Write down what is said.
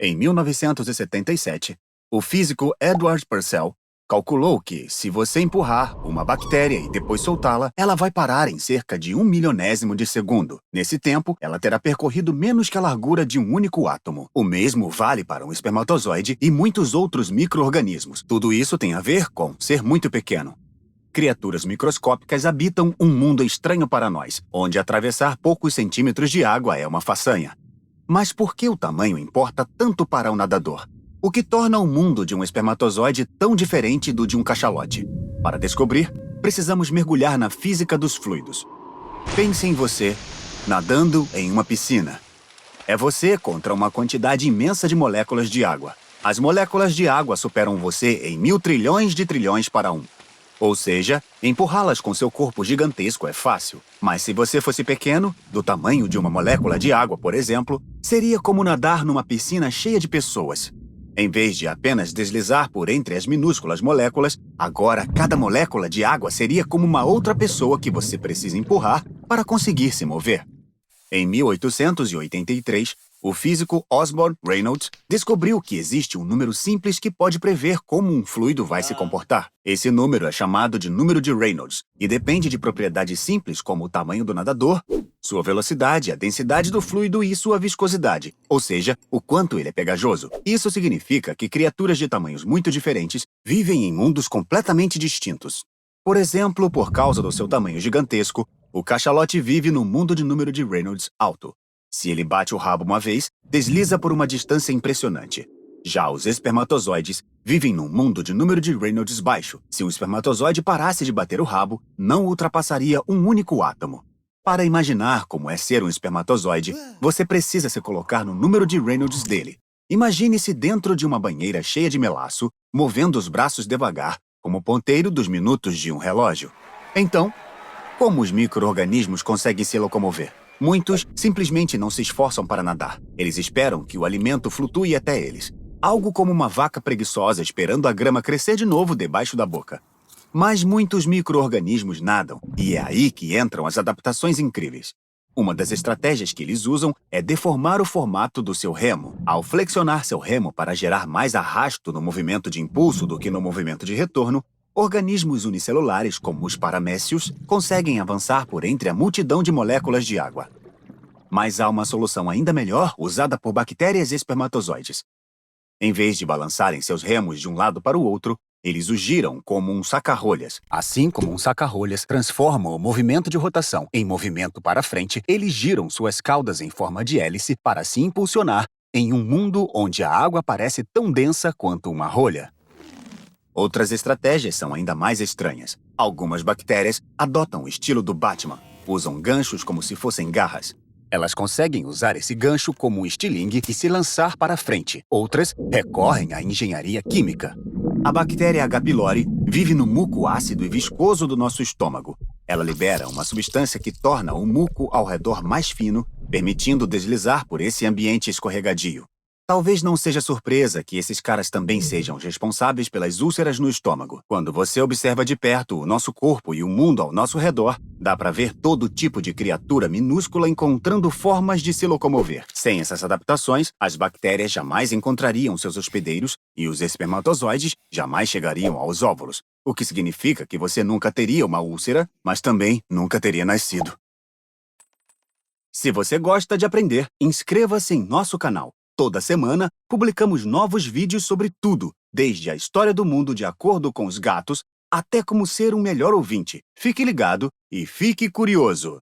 Em 1977, o físico Edward Purcell calculou que, se você empurrar uma bactéria e depois soltá-la, ela vai parar em cerca de 1 milionésimo de segundo. Nesse tempo, ela terá percorrido menos que a largura de um único átomo. O mesmo vale para um espermatozoide e muitos outros micro-organismos. Tudo isso tem a ver com ser muito pequeno. Criaturas microscópicas habitam um mundo estranho para nós, onde atravessar poucos centímetros de água é uma façanha. Mas por que o tamanho importa tanto para um nadador? O que torna o mundo de um espermatozoide tão diferente do de um cachalote? Para descobrir, precisamos mergulhar na física dos fluidos. Pense em você, nadando em uma piscina. É você contra uma quantidade imensa de moléculas de água. As moléculas de água superam você em 1.000 trilhões de trilhões para 1. Ou seja, empurrá-las com seu corpo gigantesco é fácil. Mas se você fosse pequeno, do tamanho de uma molécula de água, por exemplo, seria como nadar numa piscina cheia de pessoas. Em vez de apenas deslizar por entre as minúsculas moléculas, agora cada molécula de água seria como uma outra pessoa que você precisa empurrar para conseguir se mover. Em 1883, o físico Osborne Reynolds descobriu que existe um número simples que pode prever como um fluido vai se comportar. Esse número é chamado de número de Reynolds e depende de propriedades simples como o tamanho do nadador, sua velocidade, a densidade do fluido e sua viscosidade, ou seja, o quanto ele é pegajoso. Isso significa que criaturas de tamanhos muito diferentes vivem em mundos completamente distintos. Por exemplo, por causa do seu tamanho gigantesco, o cachalote vive no mundo de número de Reynolds alto. Se ele bate o rabo uma vez, desliza por uma distância impressionante. Já os espermatozoides vivem num mundo de número de Reynolds baixo. Se um espermatozoide parasse de bater o rabo, não ultrapassaria um único átomo. Para imaginar como é ser um espermatozoide, você precisa se colocar no número de Reynolds dele. Imagine-se dentro de uma banheira cheia de melaço, movendo os braços devagar, como o ponteiro dos minutos de um relógio. Então, como os micro-organismos conseguem se locomover? Muitos simplesmente não se esforçam para nadar. Eles esperam que o alimento flutue até eles. Algo como uma vaca preguiçosa esperando a grama crescer de novo debaixo da boca. Mas muitos micro-organismos nadam, e é aí que entram as adaptações incríveis. Uma das estratégias que eles usam é deformar o formato do seu remo. Ao flexionar seu remo para gerar mais arrasto no movimento de impulso do que no movimento de retorno, organismos unicelulares, como os paramécios, conseguem avançar por entre a multidão de moléculas de água. Mas há uma solução ainda melhor usada por bactérias espermatozoides. Em vez de balançarem seus remos de um lado para o outro, eles os giram como um saca-rolhas. Assim como um saca-rolhas transforma o movimento de rotação em movimento para frente, eles giram suas caudas em forma de hélice para se impulsionar em um mundo onde a água parece tão densa quanto uma rolha. Outras estratégias são ainda mais estranhas. Algumas bactérias adotam o estilo do Batman. Usam ganchos como se fossem garras. Elas conseguem usar esse gancho como um estilingue e se lançar para frente. Outras recorrem à engenharia química. A bactéria H. pylori vive no muco ácido e viscoso do nosso estômago. Ela libera uma substância que torna o muco ao redor mais fino, permitindo deslizar por esse ambiente escorregadio. Talvez não seja surpresa que esses caras também sejam os responsáveis pelas úlceras no estômago. Quando você observa de perto o nosso corpo e o mundo ao nosso redor, dá para ver todo tipo de criatura minúscula encontrando formas de se locomover. Sem essas adaptações, as bactérias jamais encontrariam seus hospedeiros e os espermatozoides jamais chegariam aos óvulos, o que significa que você nunca teria uma úlcera, mas também nunca teria nascido. Se você gosta de aprender, inscreva-se em nosso canal. Toda semana, publicamos novos vídeos sobre tudo, desde a história do mundo de acordo com os gatos, até como ser um melhor ouvinte. Fique ligado e fique curioso!